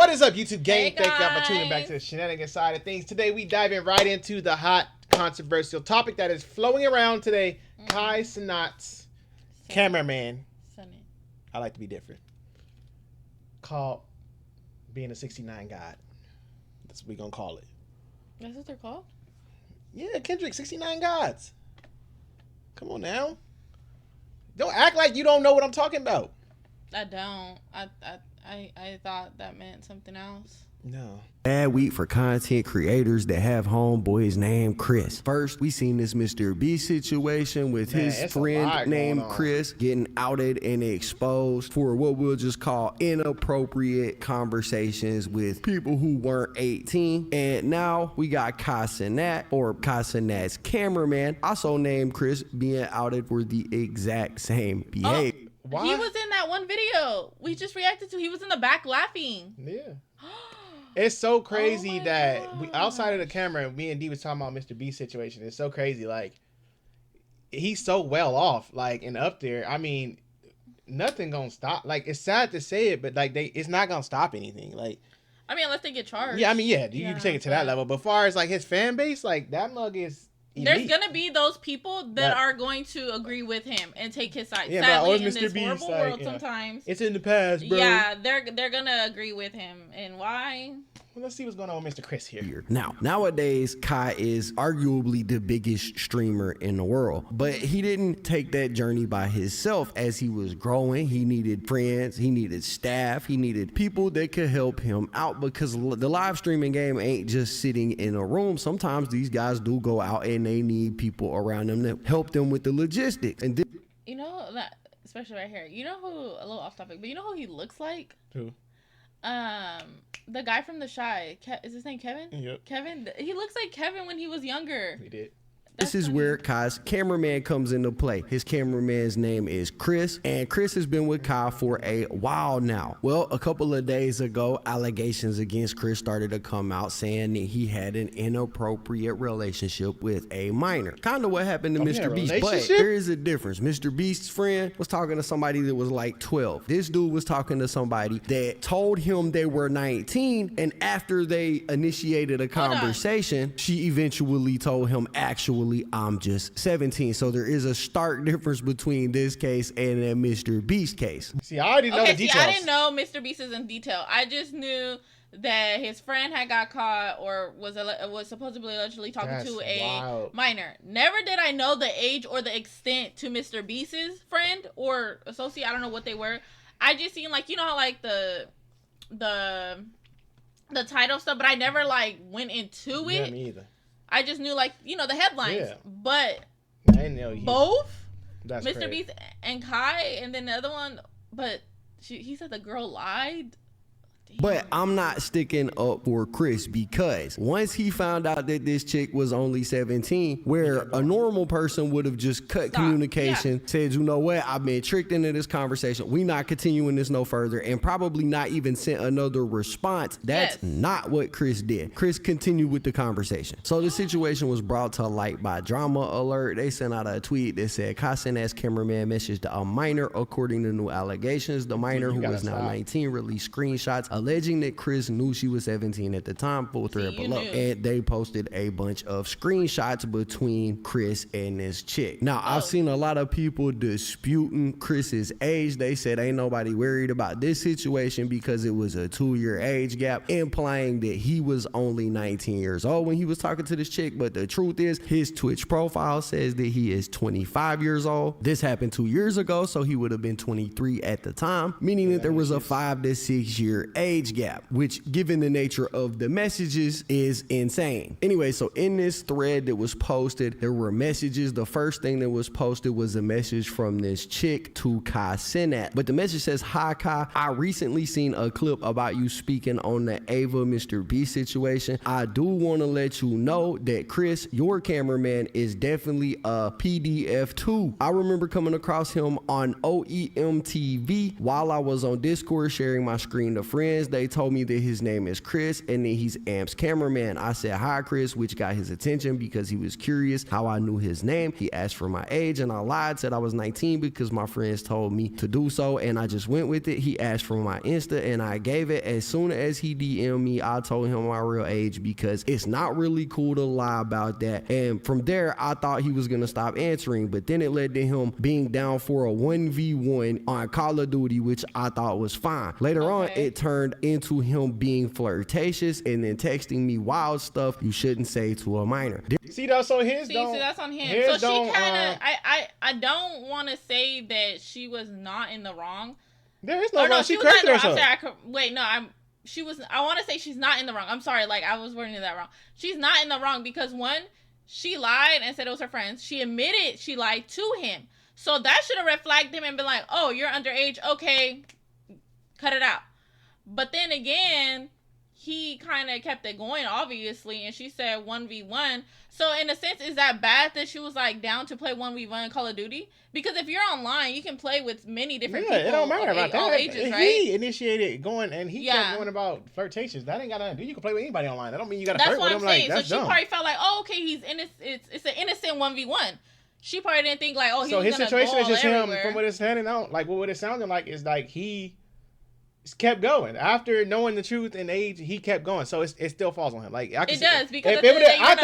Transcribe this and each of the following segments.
What is up, YouTube gang? Hey, Thank y'all for tuning back to the shenanigans side of things. Today we diving right into the hot, controversial topic that is flowing around today. Kai Cenat's cameraman. I like to be different. Called being a 69 god. That's what we gonna call it. That's what they're called? Yeah, Kendrick, 69 gods. Come on now. Don't act like you don't know what I'm talking about. I don't. I thought that meant something else. No. Bad week for content creators that have homeboys named Chris. First, we seen this Mr. B situation with his friend named Chris getting outed and exposed for what we'll just call inappropriate conversations with people who weren't 18. And now we got Kai Cenat, or Kai Cenat's cameraman, also named Chris, being outed for the exact same behavior. Why? He was in that one video we just reacted to. He was in the back laughing. Yeah. It's so crazy that we, outside of the camera, me and D was talking about Mr. B situation. It's so crazy. Like, he's so well off, like, and up there. I mean, nothing gonna stop. Like, it's sad to say it, but like, it's not gonna stop anything. Like, I mean, unless they get charged. Yeah, I mean, yeah, you can take it to that level. But as far as like his fan base, like that mug is. There's gonna be those people that are going to agree with him and take his side. Yeah, sadly, in Mr. this Beast, horrible world, sometimes it's in the past, bro. Yeah, they're gonna agree with him, and why? Well, let's see what's going on with Mr. Chris here. Nowadays, Kai is arguably the biggest streamer in the world, but he didn't take that journey by himself. As he was growing, he needed friends, he needed staff, he needed people that could help him out, because the live streaming game ain't just sitting in a room. Sometimes these guys do go out and they need people around them to help them with the logistics. And you know that, especially right here. You know who, a little off topic, but you know who he looks like? Who? The guy from The Shy. Is his name Kevin? Yep. Kevin. He looks like Kevin when he was younger. He did. This is where Kai's cameraman comes into play. His cameraman's name is Chris, and Chris has been with Kai for a while now. Well, a couple of days ago, allegations against Chris started to come out saying that he had an inappropriate relationship with a minor. Kind of what happened to Mr. Beast, but there is a difference. Mr. Beast's friend was talking to somebody that was like 12. This dude was talking to somebody that told him they were 19, and after they initiated a conversation, she eventually told him, actually, I'm just 17. So there is a stark difference between this case and a Mr. Beast case. See, I already know the details. I didn't know Mr. Beast is in detail. I just knew that his friend had got caught or was supposedly allegedly talking to a minor. Never did I know the age or the extent to Mr. Beast's friend or associate. I don't know what they were. I just seen, like, you know how like the title stuff, but I never like went into it. Yeah, me either. I just knew, like, you know, the headlines. Yeah. But I didn't know both That's Mr. crazy. Beast and Kai, and then the other one, but he said the girl lied. Damn. But I'm not sticking up for Chris, because once he found out that this chick was only 17, where a normal person would have just cut communication, said, you know what, I've been tricked into this conversation, we not continuing this no further, and probably not even sent another response. That's not what Chris did. Chris continued with the conversation. So the situation was brought to light by Drama Alert. They sent out a tweet that said, Kai Cenat's cameraman messaged a minor according to new allegations. The minor, who was now 19, released screenshots alleging that Chris knew she was 17 at the time, full thread below. And they posted a bunch of screenshots between Chris and this chick. Now, I've seen a lot of people disputing Chris's age. They said ain't nobody worried about this situation because it was a 2-year age gap, implying that he was only 19 years old when he was talking to this chick. But the truth is, his Twitch profile says that he is 25 years old. This happened 2 years ago, so he would have been 23 at the time, meaning that there was a 5 to 6 year age gap, which, given the nature of the messages, is insane. Anyway, so in this thread that was posted, there were messages. The first thing that was posted was a message from this chick to Kai Cenat. But the message says, "Hi Kai, I recently seen a clip about you speaking on the Ava Mr. B situation. I do want to let you know that Chris, your cameraman, is definitely a PDF too. I remember coming across him on OEM TV while I was on Discord sharing my screen to friends. friends, they told me that his name is Chris and then he's Amp's cameraman. I said hi Chris, which got his attention because he was curious how I knew his name. He asked for my age and I lied, said I was 19 because my friends told me to do so and I just went with it. He asked for my Insta and I gave it. As soon as he DM'd me, I told him my real age because it's not really cool to lie about that. And from there, I thought he was gonna stop answering, but then it led to him being down for a 1v1 on Call of Duty, which I thought was fine. Later on, it turned into him being flirtatious and then texting me wild stuff you shouldn't say to a minor. See though, so his so don't. That's on him. So she kind of, I don't want to say that she was not in the wrong. There is no wrong. She corrected herself. I want to say she's not in the wrong. I'm sorry, like I was wording that wrong. She's not in the wrong because one, she lied and said it was her friends. She admitted she lied to him. So that should have red flagged him and been like, oh, you're underage. Okay, cut it out. But then again, he kind of kept it going, obviously, and she said 1v1. So in a sense, is that bad that she was like down to play 1v1 in Call of Duty? Because if you're online, you can play with many different people. Yeah, it don't matter about that. All ages, right? He initiated going, and he kept going about flirtations. That ain't got nothing to do. You can play with anybody online. That don't mean you got to flirt with him. Like, that's dumb. So she probably felt like, oh, okay, he's innocent. It's an innocent 1v1. She probably didn't think like, oh, he was gonna go all everywhere. So his situation is just him, from what it's sounding out, like what it sounded like is like he kept going after knowing the truth and age. He kept going, so it still falls on him. Like it does because I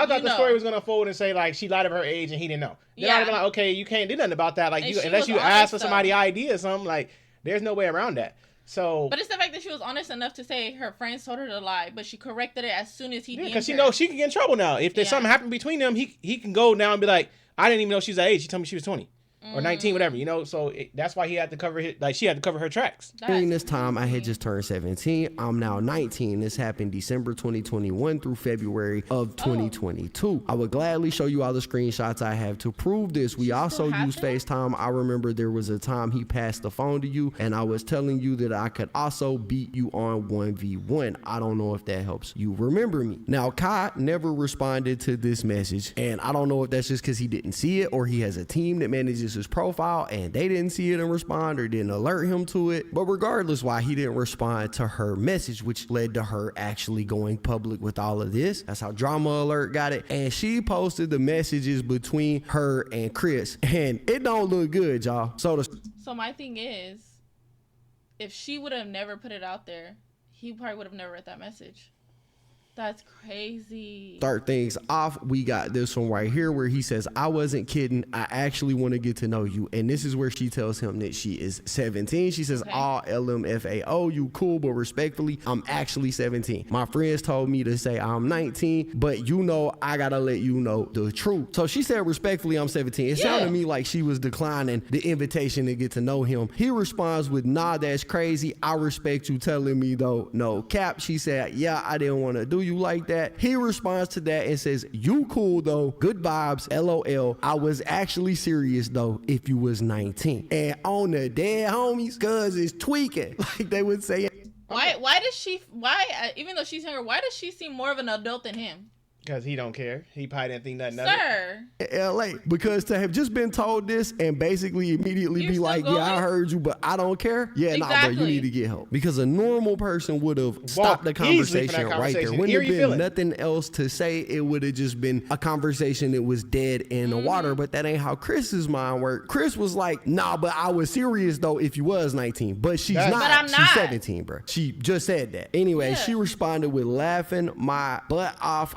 thought the story was gonna fold and say like she lied of her age and he didn't know. Then I'd be like, okay, you can't do nothing about that. Like unless you ask for somebody's ID or something. Like there's no way around that. So, but it's the fact that she was honest enough to say her friends told her to lie, but she corrected it as soon as he. Yeah, because she knows she can get in trouble now. If there's something happened between them, he can go now and be like, I didn't even know she was that age. She told me she was 20. Or 19, whatever, you know. So that's why he had to cover she had to cover her tracks. During this time, I had just turned 17. I'm now 19. This happened December 2021 through February of 2022. I would gladly show you all the screenshots I have to prove this. We also used FaceTime. I remember there was a time he passed the phone to you, and I was telling you that I could also beat you on 1v1. I don't know if that helps you remember me. Now, Kai never responded to this message, and I don't know if that's just because he didn't see it or he has a team that manages his profile and they didn't see it and respond or didn't alert him to it. But regardless why he didn't respond to her message, which led to her actually going public with all of this. That's how Drama Alert got it. And she posted the messages between her and Chris, and it don't look good, y'all. So my thing is, if she would have never put it out there, he probably would have never read that message. That's crazy. Start things off, we got this one right here where he says, I wasn't kidding. I actually want to get to know you. And this is where she tells him that she is 17. She says, LMFAO, you cool, but respectfully, I'm actually 17. My friends told me to say I'm 19, but you know, I got to let you know the truth. So she said, respectfully, I'm 17. It sounded to me like she was declining the invitation to get to know him. He responds with, nah, that's crazy. I respect you telling me though. No cap. She said, yeah, I didn't want to do you like that. He responds to that and says, you cool though, good vibes, LOL. I was actually serious though if you was 19. And on the dead homies, cuz is tweaking, like they would say. Why even though she's younger, why does she seem more of an adult than him? Because he don't care. He probably didn't think nothing of it. Sir. LA. Because to have just been told this and basically immediately be like, yeah, I heard you, but I don't care. Yeah, exactly. Nah, bro, you need to get help. Because a normal person would have stopped the conversation right there. Wouldn't have been nothing else to say. It would have just been a conversation that was dead in the water. But that ain't how Chris's mind worked. Chris was like, nah, but I was serious though if you was 19. But she's not. But I'm not. She's 17, bro. She just said that. Anyway, she responded with laughing my butt off.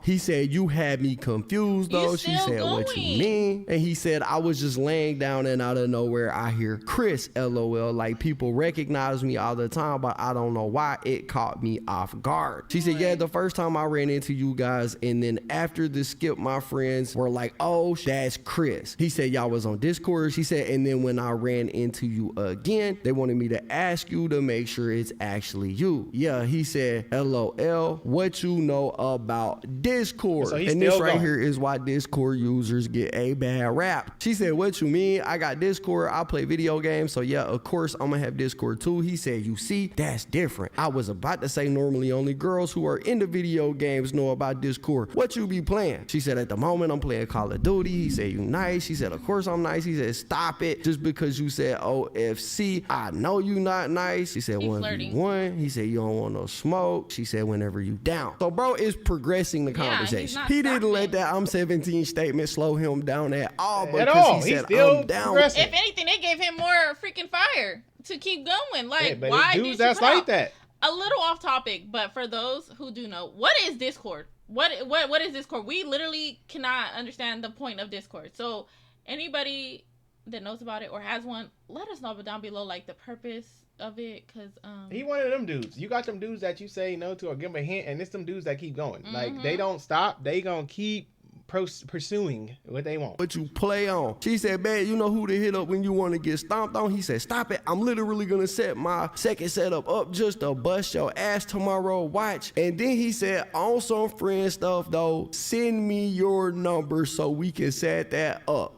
He said, you had me confused though. She said, what you mean? And he said, I was just laying down and out of nowhere I hear Chris, LOL. Like people recognize me all the time, but I don't know why. It caught me off guard. She said, yeah, the first time I ran into you guys, and then after the skip, my friends were like, oh, that's Chris. He said, y'all was on Discord. She said, and then when I ran into you again, they wanted me to ask you to make sure it's actually you. Yeah, he said, LOL, what you know about Discord. So And this right here is why Discord users get a bad rap. She said, what you mean? I got Discord. I play video games. So yeah, of course I'm gonna have Discord too. He said, you see, that's different. I was about to say normally only girls who are into video games know about Discord. What you be playing? She said, at the moment I'm playing Call of Duty. He said, you nice? She said, of course I'm nice. He said, stop it. Just because you said OFC, I know you not nice. She said, 1v1. He said, you don't want no smoke. She said, whenever you down. So bro is progressing the conversation. He didn't let that I'm 17 statement slow him down at all. Because he said, I'm down. If anything, they gave him more freaking fire to keep going. Like, yeah, why dudes that's like that? A little off topic, but for those who do know, what is Discord? What is Discord? We literally cannot understand the point of Discord. So anybody that knows about it or has one, let us know down below, like, the purpose of it, because he one of them dudes. You got them dudes that you say no to or give them a hint, and it's them dudes that keep going. Like, they don't stop. They gonna keep pursuing what they want. What you play on. She said, man, you know who to hit up when you want to get stomped on? He said, stop it. I'm literally gonna set my second setup up just to bust your ass tomorrow. Watch. And then he said, on some friend stuff though, send me your number so we can set that up.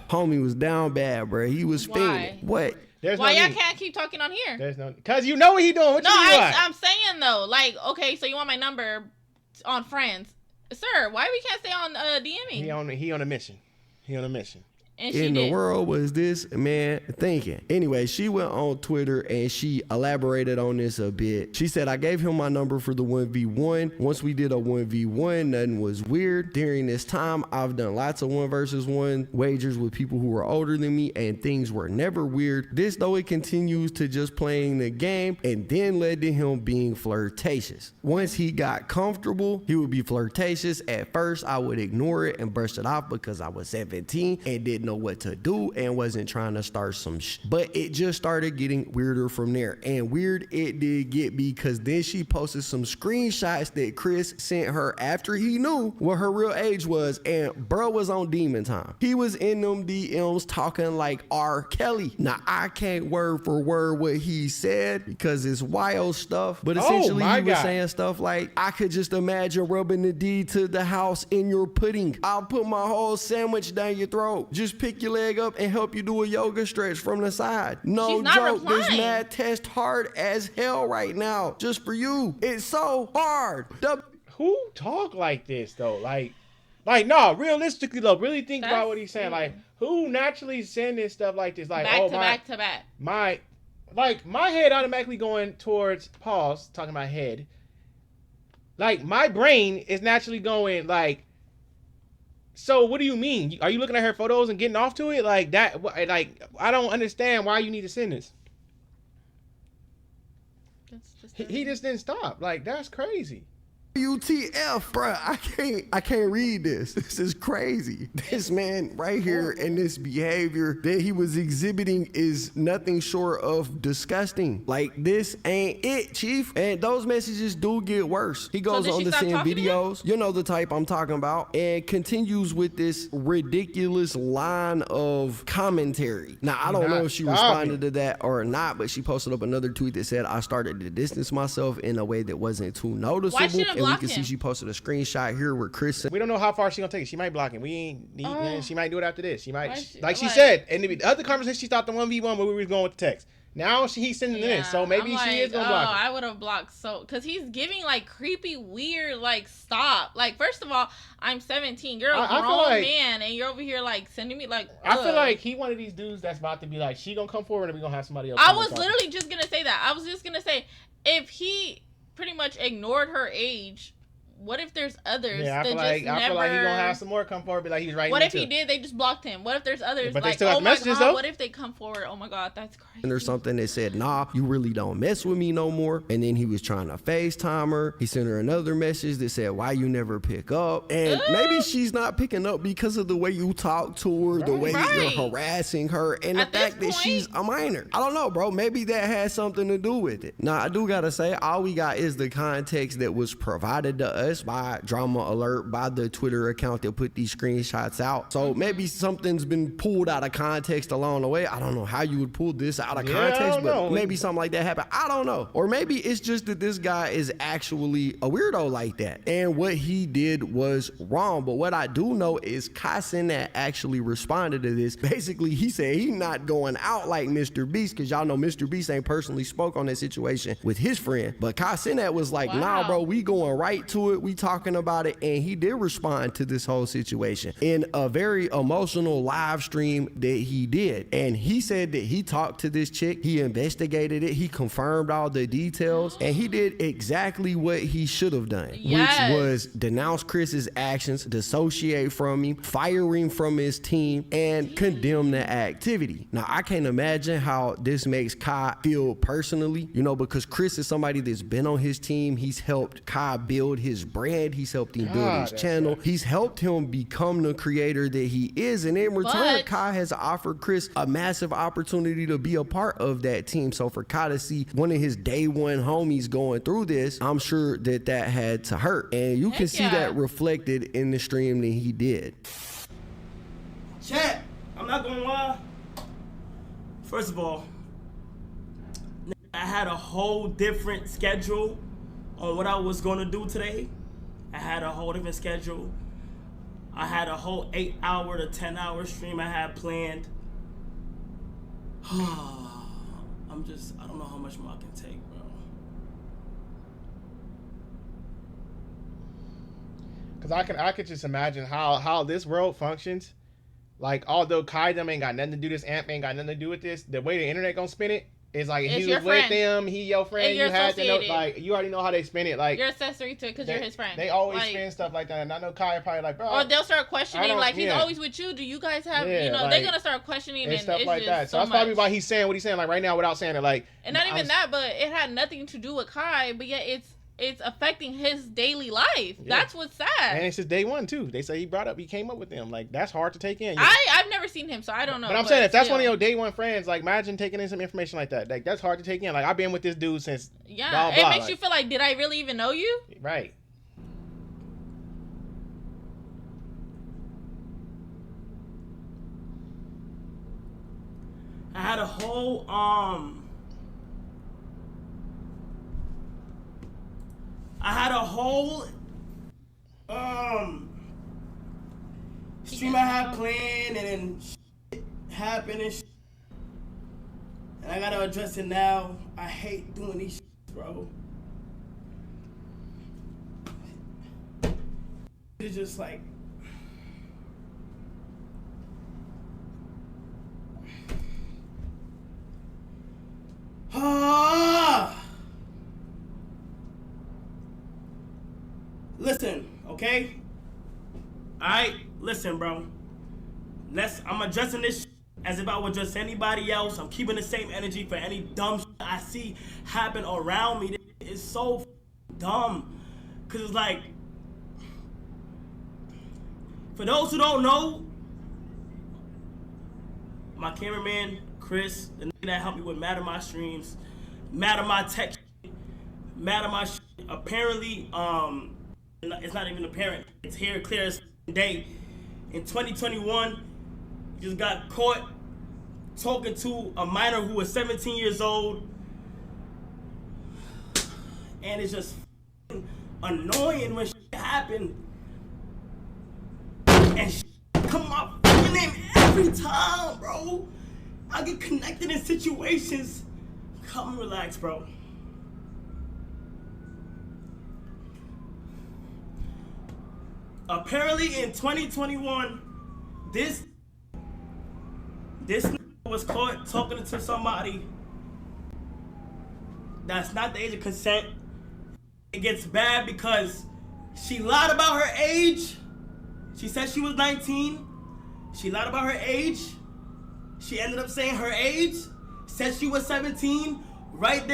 Homie was down bad, bro. He was fiending. What? Why y'all can't keep talking on here? There's no, cause you know what he doing. What I'm saying though, like, okay, so you want my number on friends, sir? Why we can't stay on DMing? He on a mission. He on a mission. In the world was this man thinking? Anyway, she went on Twitter and she elaborated on this a bit. She said, I gave him my number for the 1v1. Once we did a 1v1, nothing was weird. During this time, I've done lots of 1 versus 1 wagers with people who were older than me and things were never weird. This though, it continues to just playing the game and then led to him being flirtatious. Once he got comfortable, he would be flirtatious. At first, I would ignore it and brush it off because I was 17 and didn't know what to do and wasn't trying to start some but it just started getting weirder from there. And weird it did get because then she posted some screenshots that Chris sent her after he knew what her real age was, and bro was on demon time. He was in them DMs talking like R. Kelly. Now I can't word for word what he said because it's wild stuff, but essentially he was saying stuff like, I could just imagine rubbing the D to the house in your pudding. I'll put my whole sandwich down your throat. Just pick your leg up and help you do a yoga stretch from the side. No joke, this mad test hard as hell right now. Just for you. It's so hard. Who talk like this though? Like no, realistically though, really think about what he's saying. Like, who naturally sending stuff like this? Like, back to back. My head automatically going towards pause, talking about head. Like, my brain is naturally going like, so what do you mean? Are you looking at her photos and getting off to it? Like that? Like, I don't understand why you need to send this. He just didn't stop. Like, that's crazy. UTF, bro. I can't read this. This is crazy. This man right here and this behavior that he was exhibiting is nothing short of disgusting. Like, this ain't it, chief. And those messages do get worse. He goes on to send videos, you know the type I'm talking about, and continues with this ridiculous line of commentary. Now, I don't know if she responded to that or not, but she posted up another tweet that said, I started to distance myself in a way that wasn't too noticeable. We can see she posted a screenshot here with Chris. We don't know how far she's gonna take it. She might block him. She might do it after this. She might, she said, and the other conversation, she thought the 1v1, but we were going with the text. Now he's sending it in, so maybe she is gonna block him. I would have blocked because he's giving like creepy, weird, like stop. Like, first of all, I'm 17. You're a grown man, and you're over here like sending me like. I feel like he one of these dudes that's about to be like, she gonna come forward and we gonna have somebody else. I was literally just gonna say that. I was just gonna say, if he pretty much ignored her age, what if there's others? Yeah, I feel like he's gonna have some more come forward, be like he's right. What if he did? They just blocked him. What if there's others? But like, they still have messages though. What if they come forward? Oh my God, that's crazy. And there's something that said, nah, you really don't mess with me no more. And then he was trying to FaceTime her. He sent her another message that said, why you never pick up? And maybe she's not picking up because of the way you talk to her, the way you're harassing her, and the fact that she's a minor. I don't know, bro. Maybe that has something to do with it. Now, I do gotta say, all we got is the context that was provided to us, by Drama Alert, by the Twitter account that put these screenshots out. So maybe something's been pulled out of context along the way. I don't know how you would pull this out of context, but maybe something like that happened. I don't know. Or maybe it's just that this guy is actually a weirdo like that, and what he did was wrong. But what I do know is Cenat actually responded to this. Basically, he said he's not going out like Mr. Beast, because y'all know Mr. Beast ain't personally spoke on that situation with his friend. But Cenat was like, nah, bro, we going right to it. We talking about it. And he did respond to this whole situation in a very emotional live stream that he did. And he said that he talked to this chick, he investigated it, he confirmed all the details, and he did exactly what he should have done, which was denounce Chris's actions, dissociate from him, fire him from his team, and condemn the activity. Now, I can't imagine how this makes Kai feel personally, you know, because Chris is somebody that's been on his team. He's helped Kai build his brand. He's helped him build his channel. He's helped him become the creator that he is. And in return, Kai has offered Chris a massive opportunity to be a part of that team. So for Kai to see one of his day one homies going through this, I'm sure that that had to hurt. And you can see that reflected in the stream that he did. Chat, I'm not gonna lie. First of all, I had a whole different schedule on what I was gonna do today. I had a whole different schedule. I had a whole 8-hour to 10-hour stream I had planned. I don't know how much more I can take, bro. Cause I could just imagine how this world functions. Like, although Kai them ain't got nothing to do with this, Amp ain't got nothing to do with this, the way the internet gonna spin it is like, if he was with them, he your friend, you had to know, like, you already know how they spin it. Like, you're accessory to it because you're his friend. They always spin stuff like that, and I know Kai probably like, bro. Or they'll start questioning, like, he's always with you. Do you guys have, you know, like, they're gonna start questioning and stuff like that. So that's probably why he's saying what he's saying, like, right now, without saying it, like. And not even that, but it had nothing to do with Kai, but yet it's affecting his daily life. Yeah. That's what's sad. And it's just day one too. They say he came up with them. Like, that's hard to take in. I've never seen him, so I don't know. But I'm saying, if that's one of your day one friends, like, imagine taking in some information like that. Like, that's hard to take in. Like, I've been with this dude since blah, blah, it makes you feel like, did I really even know you? Right. I had a whole stream I had planned, and then shit happened and shit. And I gotta address it now. I hate doing these shit, bro. It's just like, listen, okay? Alright, listen, bro. I'm addressing this shit as if I would address anybody else. I'm keeping the same energy for any dumb shit I see happen around me. It's so dumb. Cause it's like, for those who don't know, my cameraman, Chris, the nigga that helped me with Mad of My streams, Mad of My tech shit, Mad of My shit, apparently, it's not even apparent, it's here clear as day. In 2021, he just got caught talking to a minor who was 17 years old. And it's just annoying when shit happen. And shit come up my name every time, bro. I get connected in situations. Come relax, bro. Apparently in 2021, this was caught talking to somebody that's not the age of consent. It gets bad because she lied about her age. She said she was 19. She lied about her age. She ended up saying her age. Said she was 17. Right at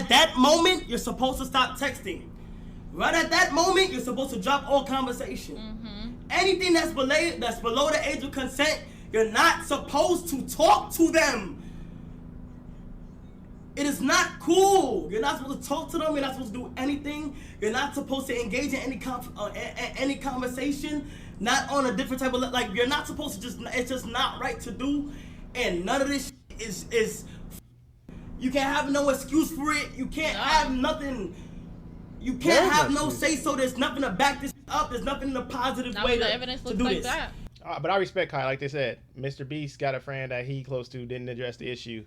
that moment, you're supposed to stop texting. Right at that moment, you're supposed to drop all conversation. Mm-hmm. Anything that's below the age of consent, you're not supposed to talk to them. It is not cool. You're not supposed to talk to them. You're not supposed to do anything. You're not supposed to engage in any conversation. Not on a different type of like. You're not supposed to just. It's just not right to do. And none of this is. You can't have no excuse for it. You can't have nothing. You can't have no say so. There's nothing to back this up. There's nothing in a positive way the evidence to looks do like this. That. But I respect Kai. Like they said, Mr. Beast got a friend that he close to, didn't address the issue.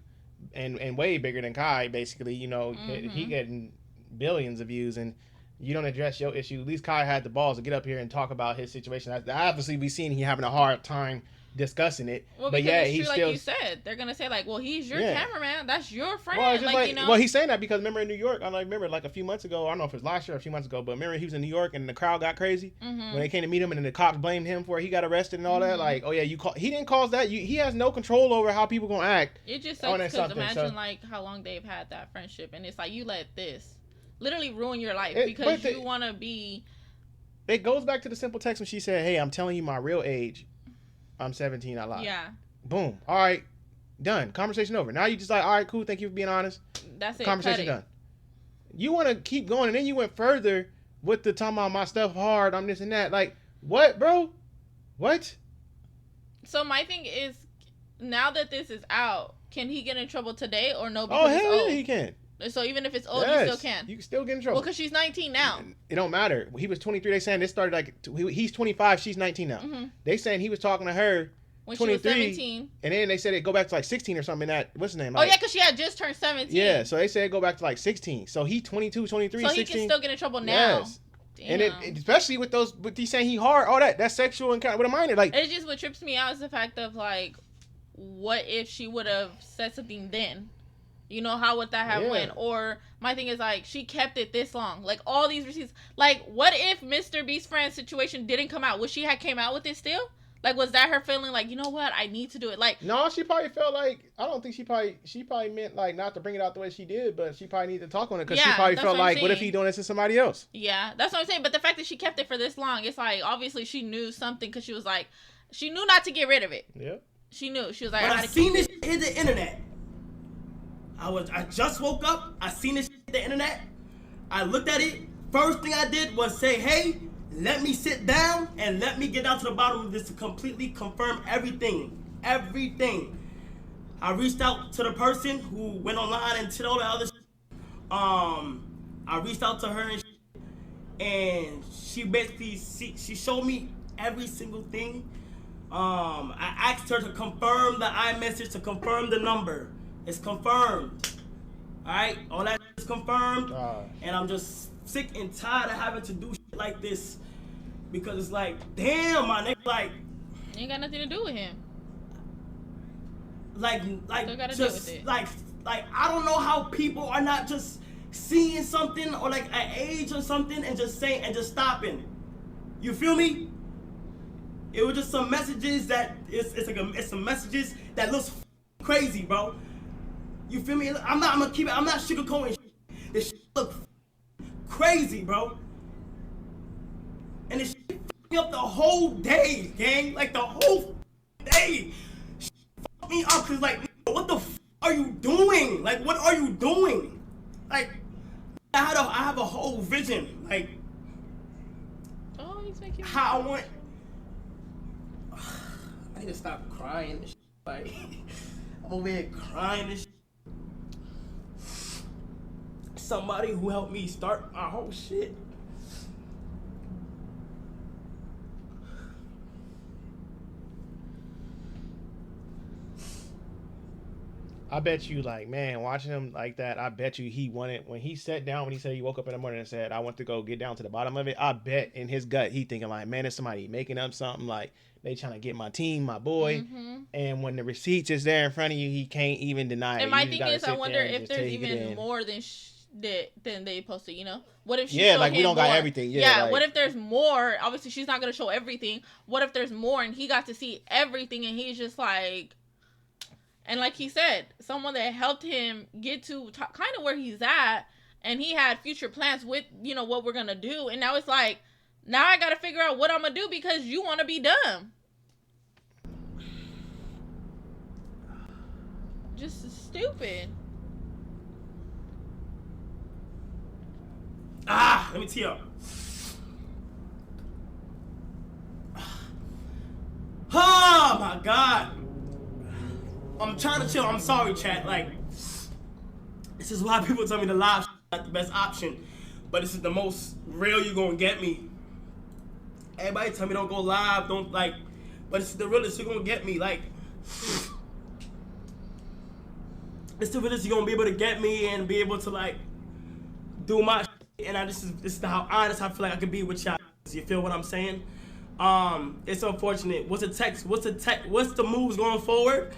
And way bigger than Kai, basically. You know, he getting billions of views, and you don't address your issue. At least Kai had the balls to get up here and talk about his situation. Obviously, we seen he having a hard time discussing it. Well, but yeah, he's true, still, like you said, they're gonna say like, well, he's your cameraman, that's your friend. Well, like, you know. Well, he's saying that because remember in New York, I remember like a few months ago, I don't know if it was last year or a few months ago, but remember he was in New York and the crowd got crazy when they came to meet him, and then the cops blamed him for it. He got arrested and all that. Like, oh yeah, he didn't cause that. He has no control over how people gonna act. It just sucks because imagine like how long they've had that friendship, and it's like you let this literally ruin your life because you want to be. It goes back to the simple text when she said, "Hey, I'm telling you my real age. I'm 17. I lied." Yeah. Boom. All right. Done. Conversation over. Now you just like, all right, cool. Thank you for being honest. That's it. Conversation done. You want to keep going, and then you went further with the talking about my stuff hard. I'm this and that. Like, what, bro? What? So my thing is, now that this is out, can he get in trouble today or no? Oh, hell yeah, he can. So even if it's old, you still can. You can still get in trouble. Well, because she's 19 now. It don't matter. He was 23. They saying this started like he's 25. She's 19 now. They saying he was talking to her when 23, she was 17. And then they said it go back to like 16 or something. That what's his name? Like, oh yeah, because she had just turned 17. Yeah, so they said it go back to like 16. So he 22, 23, so 16. So he can still get in trouble now. Yes. Damn. And especially with he's saying he hard, all that's sexual encounter with a minor. Like, it's just what trips me out is the fact of like, what if she would have said something then? You know, how would that have went? Or my thing is like, she kept it this long. Like all these receipts. Like, what if Mr. Beast's friend's situation didn't come out? Would she have came out with it still? Like, was that her feeling like, you know what, I need to do it? Like, no, she probably felt like, I don't think she probably meant like not to bring it out the way she did, but she probably needed to talk on it because she probably felt like, what if he doing this to somebody else? Yeah, that's what I'm saying. But the fact that she kept it for this long, it's like obviously she knew something because she was like, she knew not to get rid of it. Yeah. She knew. She was like, when I seen this hit the internet, I just woke up. I seen this hit the internet. I looked at it. First thing I did was say, hey, let me sit down and let me get down to the bottom of this to completely confirm everything. Everything. I reached out to the person who went online and did all the other shit. I reached out to her and she basically she showed me every single thing. I asked her to confirm the iMessage, to confirm the number. It's confirmed. Alright? All that is confirmed. And I'm just sick and tired of having to do shit like this. Because it's like, damn, my nigga, like... You ain't got nothing to do with him. Like, just, deal with it. like, I don't know how people are not just seeing something or like an age or something and just saying, and just stopping. You feel me? It was just some messages that, it's some messages that looks crazy, bro. You feel me? I'm not sugarcoating shit. This shit look crazy, bro. And this shit fucked me up the whole day, gang. Like the whole day. Shit fucked me up cause like, what the f are you doing? Like, what are you doing? Like, I have a whole vision. Like, he's making how I want. I need to stop crying and shit. Like, I'm over here crying and shit. Somebody who helped me start my whole shit. I bet you, like, man, watching him like that, I bet you he wanted, when he sat down, when he said he woke up in the morning and said, I want to go get down to the bottom of it, I bet in his gut, he thinking like, man, there's somebody making up something, like, they trying to get my team, my boy, and when the receipts is there in front of you, he can't even deny it. And my thing is, I wonder if there's even more than they posted, you know? What if she like, we don't got everything. Yeah, like, what if there's more? Obviously, she's not going to show everything. What if there's more and he got to see everything and he's just like... And like he said, someone that helped him get to kind of where he's at, and he had future plans with, you know, what we're going to do. And now it's like, now I got to figure out what I'm going to do because you want to be dumb. Just stupid. Let me tee up. Oh my God. I'm trying to chill. I'm sorry, chat. Like, this is why people tell me the live is not the best option, but this is the most real you gonna get me. Everybody tell me don't go live, don't like, but it's the realest you're gonna get me. Like, it's the realest you're gonna be able to get me and be able to like do my shit. And this is how honest I feel like I could be with y'all. You feel what I'm saying? It's unfortunate. What's the moves going forward?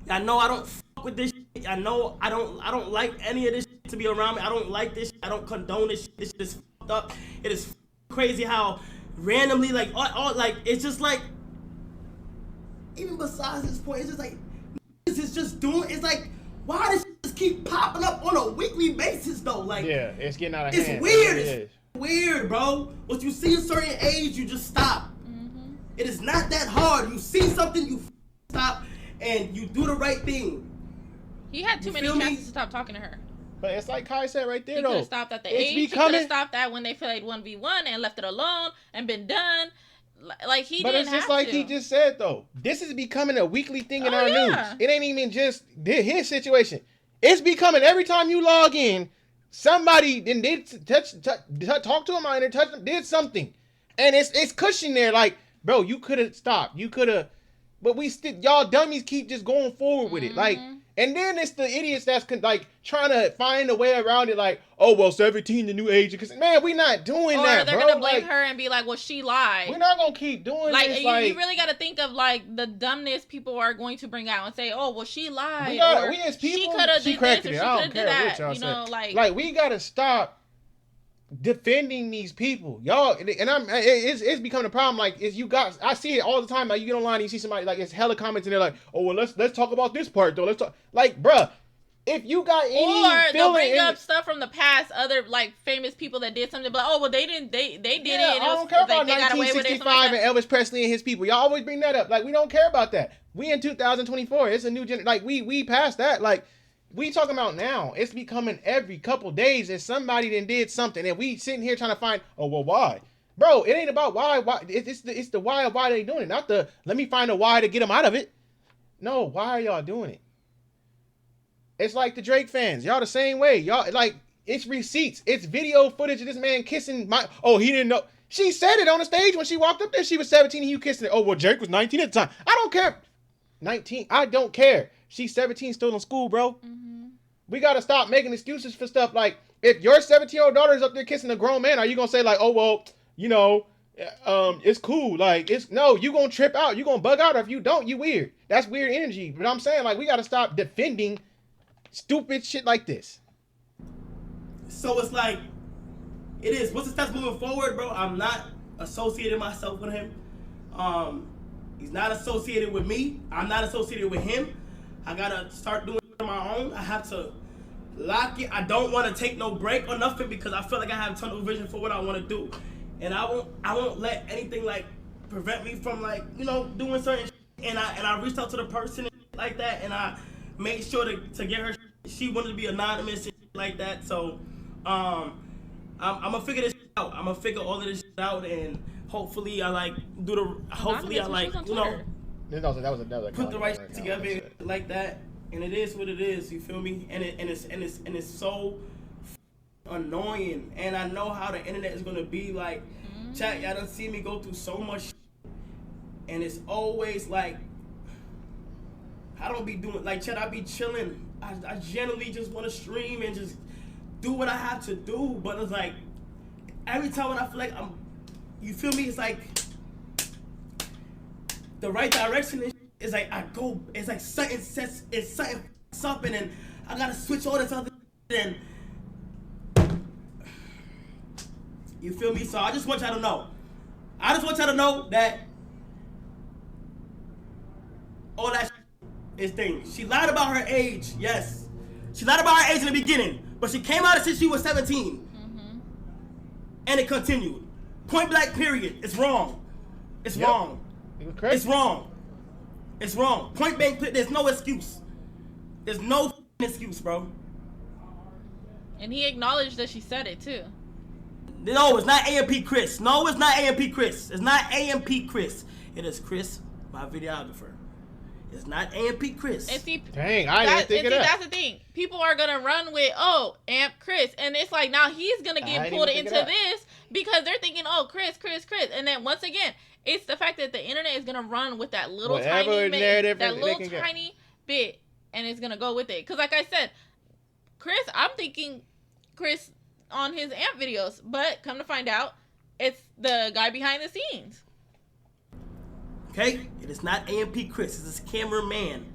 I know I don't fuck with this shit. I know I don't like any of this shit to be around me. I don't like this shit. I don't condone this shit. This shit is fucked up. It is crazy how randomly, like, all like, it's just like, even besides this point, it's just like, this is just doing, it's like, why does shit just keep popping up on a weekly basis though? Like, yeah, it's getting out of it's hand. Weird. It's weird, bro. Once you see a certain age, you just stop. Mm-hmm. It is not that hard. You see something, you stop, and you do the right thing. He had too many chances to stop talking to her. But it's like Kai said right there, he though. He could have stopped at the age. He could have stopped that when they played 1v1 and left it alone and been done. Like, he didn't have to. But it's just like he just said, though. This is becoming a weekly thing in our news. It ain't even just his situation. It's becoming every time you log in, somebody then did talk to a minor, did something. And it's cushioning there. Like, bro, you could have stopped. You could have. But we still, y'all dummies keep just going forward with it. Like, and then it's the idiots that's like trying to find a way around it. Like, oh, well, 17, the new age. Because, man, we not doing that, bro. Or they're going to blame her and be like, well, she lied. We're not going to keep doing this. You really got to think of, like, the dumbness people are going to bring out and say, oh, well, she lied. We as people, she corrected it. I don't care what y'all say. Like, we got to stop defending these people, y'all, and it's becoming a problem. Like, I see it all the time. Like, you get online and you see somebody, like, it's hella comments and they're like, oh, well, let's talk about this part though. Let's talk. Like, bruh, if you got any, or they'll bring up stuff from the past, other like famous people that did something, but like, oh, well, they did it. I don't care about 1965 and Elvis Presley and his people. Y'all always bring that up. Like, we don't care about that. We in 2024. It's a new generation. Like, we passed that. Like, we talking about now. It's becoming every couple days that somebody then did something, and we sitting here trying to find, oh, well, why? Bro, it ain't about why. It's the why of why they doing it, not the let me find a why to get them out of it. No, why are y'all doing it? It's like the Drake fans. Y'all the same way. Y'all, like, it's receipts. It's video footage of this man kissing oh, he didn't know. She said it on the stage when she walked up there. She was 17 and you kissing it. Oh, well, Drake was 19 at the time. I don't care. 19. I don't care. She's 17, still in school, bro. Mm-hmm. We got to stop making excuses for stuff. Like, if your 17-year-old daughter is up there kissing a grown man, are you going to say, like, oh, well, you know, it's cool. Like, no, you going to trip out. You going to bug out. Or if you don't, you weird. That's weird energy. But I'm saying, like, we got to stop defending stupid shit like this. So it's like, it is. What's the steps moving forward, bro? I'm not associating myself with him. He's not associated with me. I'm not associated with him. I gotta start doing it on my own. I have to lock it. I don't want to take no break or nothing because I feel like I have tunnel vision for what I want to do, and I won't let anything like prevent me from, like, you know, doing certain shit. And I reached out to the person like that, and I made sure to get her. She wanted to be anonymous and like that. So I'm gonna figure this out. I'm gonna figure all of this out, and hopefully I like do the. Hopefully I like, you know. That was put the right shit together like that, and it is what it is. You feel me? And it's so annoying. And I know how the internet is gonna be. Like, chat, y'all done see me go through so much, and it's always like I don't be doing like chat. I be chilling. I generally just want to stream and just do what I have to do. But it's like every time when I feel like you feel me? It's like the right direction is like I go. It's like something sets. It's something, and I gotta switch all this other. And you feel me? So I just want y'all to know. I just want y'all to know that all that is things. She lied about her age. Yes, she lied about her age in the beginning, but she came out since she was 17, and it continued. Point blank. Period. It's wrong. It's wrong. It's wrong. It's wrong. Point blank. There's no excuse. There's no excuse, bro. And he acknowledged that she said it too. No, it's not AMP Chris. No, it's not AMP Chris. It's not AMP Chris. It is Chris, my videographer. It's not AMP Chris. And see, dang, I didn't think of that. That's the thing. People are gonna run with, oh, Amp Chris, and it's like now he's gonna get pulled into this because they're thinking, oh, Chris, and then once again, it's the fact that the internet is gonna run with that little tiny bit, and it's gonna go with it. Because like I said, Chris, I'm thinking Chris on his Amp videos, but come to find out, it's the guy behind the scenes. Okay, it is not AMP Chris. It's his cameraman.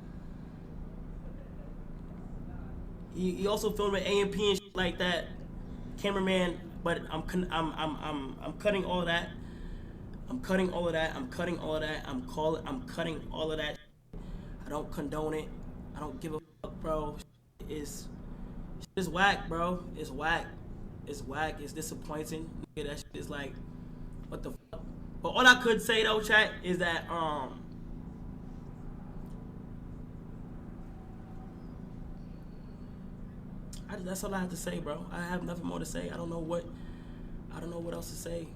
He also filmed with AMP and shit like that, cameraman. But I'm cutting all of that. I'm cutting all of that. I'm cutting all of that. I'm cutting all of that. I don't condone it. I don't give a fuck, bro. It's whack, bro. It's whack. It's whack. It's disappointing. That shit is like, what the fuck? But all I could say though, chat, is that that's all I have to say, bro. I have nothing more to say. I don't know what else to say.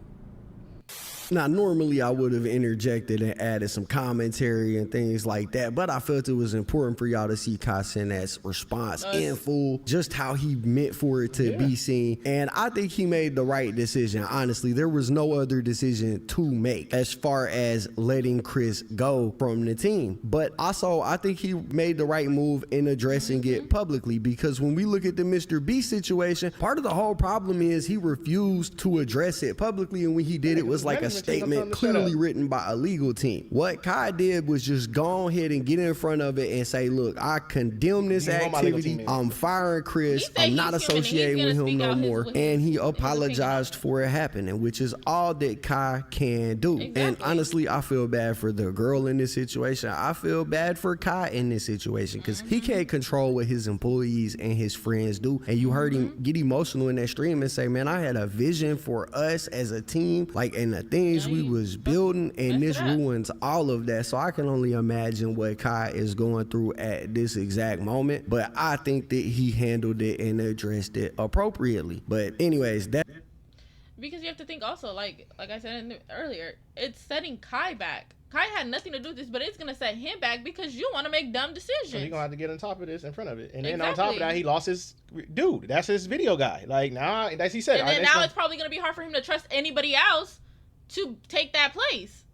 Now, normally I would have interjected and added some commentary and things like that, but I felt it was important for y'all to see Kai Cenat's response in full, just how he meant for it to be seen. And I think he made the right decision. Honestly, there was no other decision to make as far as letting Chris go from the team. But also, I think he made the right move in addressing it publicly, because when we look at the Mr. B situation, part of the whole problem is he refused to address it publicly, and when he did, it was like a statement clearly written by a legal team. What Kai did was just go ahead and get in front of it and say, look, I condemn this activity. I'm firing Chris. I'm not associating with him no more. And he apologized for it happening, which is all that Kai can do. Exactly. And honestly, I feel bad for the girl in this situation. I feel bad for Kai in this situation, because he can't control what his employees and his friends do. And you heard him get emotional in that stream and say, man, I had a vision for us as a team, like, and the things we was building, and this ruins all of that. So I can only imagine what Kai is going through at this exact moment, but I think that he handled it and addressed it appropriately. But anyways, because you have to think also, like I said earlier, it's setting Kai back. Kai had nothing to do with this, but it's going to set him back because you want to make dumb decisions. So you're going to have to get on top of this in front of it. And then on top of that, he lost his dude. That's his video guy. Like, now, as he said. And then now it's probably going to be hard for him to trust anybody else to take that place,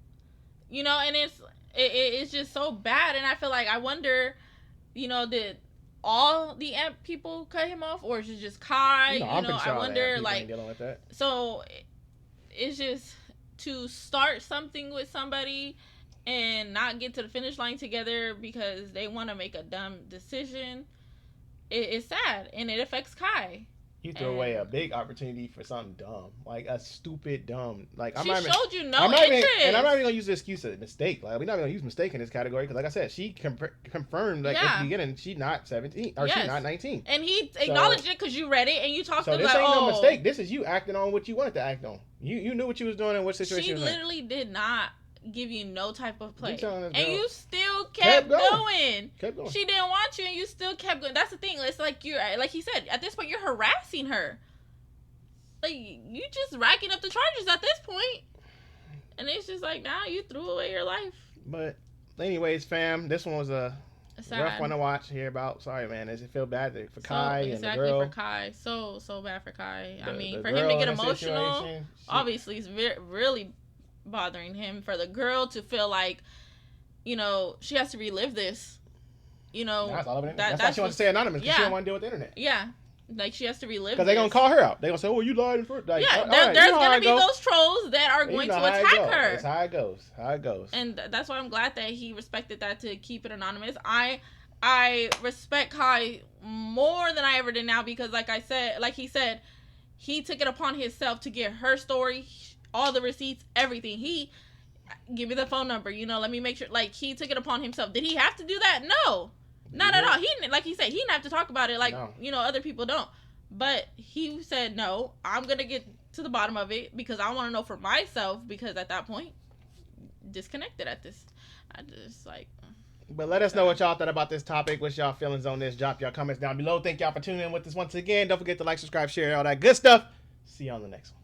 you know. And it's just so bad. And I feel like, I wonder, you know, did all the Amp people cut him off, or is it just Kai? I wonder, like, so it's just to start something with somebody and not get to the finish line together because they want to make a dumb decision. It's sad, and it affects Kai. You threw away a big opportunity for something dumb, like a stupid dumb. Like, she showed you no interest. And I'm not even gonna use the excuse of mistake. Like, we're not gonna use mistake in this category because, like I said, she confirmed at the beginning she's not 17 or she's not 19. And he acknowledged it because you read it and you talked to him. So this ain't no mistake. This is you acting on what you wanted to act on. You knew what you was doing and what situation. She was literally in. did not give you no type of play, and you still kept going. Kept going. She didn't want you, and you still kept going. That's the thing. It's like like he said, at this point you're harassing her. Like, you just racking up the charges at this point. And it's just like, now you threw away your life. But anyways, fam, this one was a rough one to watch, hear about. Sorry, man. Does it feel bad for Kai and the girl? Exactly, for Kai. So bad for Kai. I mean, for him to get emotional, obviously it's really bothering him. For the girl to feel like, you know, she has to relive this. You know, that's why she wants to stay anonymous, because she don't want to deal with the internet. Yeah. Like, she has to relive because they're going to call her out. They're going to say, oh, you lied in front. Like, yeah, there's going to be those trolls that are going to attack her. That's how it goes. And that's why I'm glad that he respected that to keep it anonymous. I respect Kai more than I ever did now because, like he said, he took it upon himself to get her story, all the receipts, everything. He, give me the phone number, you know, let me make sure. Like, he took it upon himself. Did he have to do that? No. Not at all. He, like he said, he didn't have to talk about it like, you know, other people don't. But he said, no, I'm going to get to the bottom of it because I want to know for myself, because at that point, disconnected at this. I just like... But let us know what y'all thought about this topic. What's y'all feelings on this? Drop y'all comments down below. Thank y'all for tuning in with us once again. Don't forget to like, subscribe, share, all that good stuff. See you on the next one.